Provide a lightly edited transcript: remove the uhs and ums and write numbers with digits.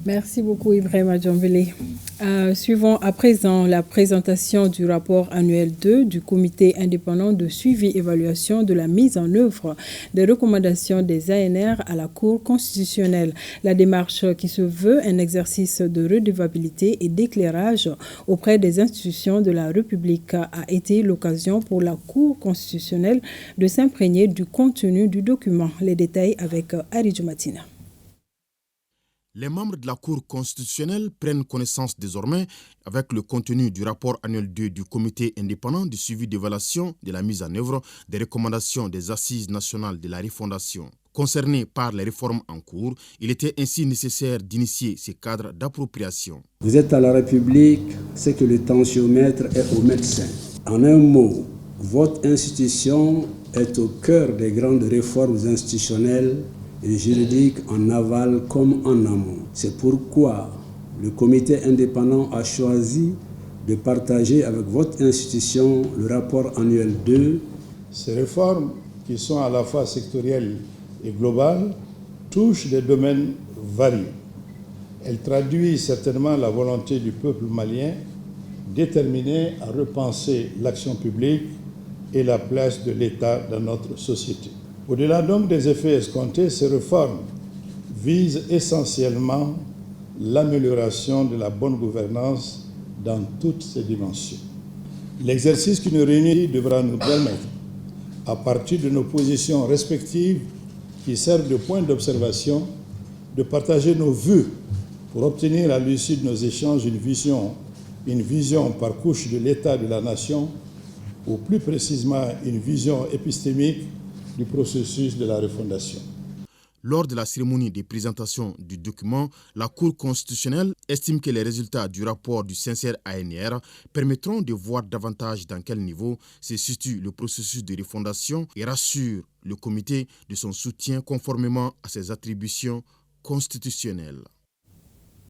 Merci beaucoup Ibrahima Djambélé. Suivons à présent la présentation du rapport annuel 2 du comité indépendant de suivi et évaluation de la mise en œuvre des recommandations des ANR à la Cour constitutionnelle. La démarche qui se veut un exercice de redevabilité et d'éclairage auprès des institutions de la République a été l'occasion pour la Cour constitutionnelle de s'imprégner du contenu du document. Les détails avec Aridjo Matina. Les membres de la Cour constitutionnelle prennent connaissance désormais avec le contenu du rapport annuel 2 du comité indépendant du suivi d'évaluation de la mise en œuvre des recommandations des assises nationales de la refondation. Concernés par les réformes en cours, il était ainsi nécessaire d'initier ces cadres d'appropriation. Vous êtes à la République, c'est que le tensiomètre est au médecin. En un mot, votre institution est au cœur des grandes réformes institutionnelles et juridique en aval comme en amont. C'est pourquoi le comité indépendant a choisi de partager avec votre institution le rapport annuel 2. Ces réformes, qui sont à la fois sectorielles et globales, touchent des domaines variés. Elles traduisent certainement la volonté du peuple malien déterminé à repenser l'action publique et la place de l'État dans notre société. Au-delà donc des effets escomptés, ces réformes visent essentiellement l'amélioration de la bonne gouvernance dans toutes ses dimensions. L'exercice qui nous réunit devra nous permettre, à partir de nos positions respectives qui servent de point d'observation, de partager nos vues pour obtenir à l'issue de nos échanges une vision par couche de l'État de la nation, ou plus précisément une vision épistémique du processus de la refondation. Lors de la cérémonie de présentation du document, la Cour constitutionnelle estime que les résultats du rapport du sincère ANR permettront de voir davantage dans quel niveau se situe le processus de refondation et rassure le comité de son soutien conformément à ses attributions constitutionnelles.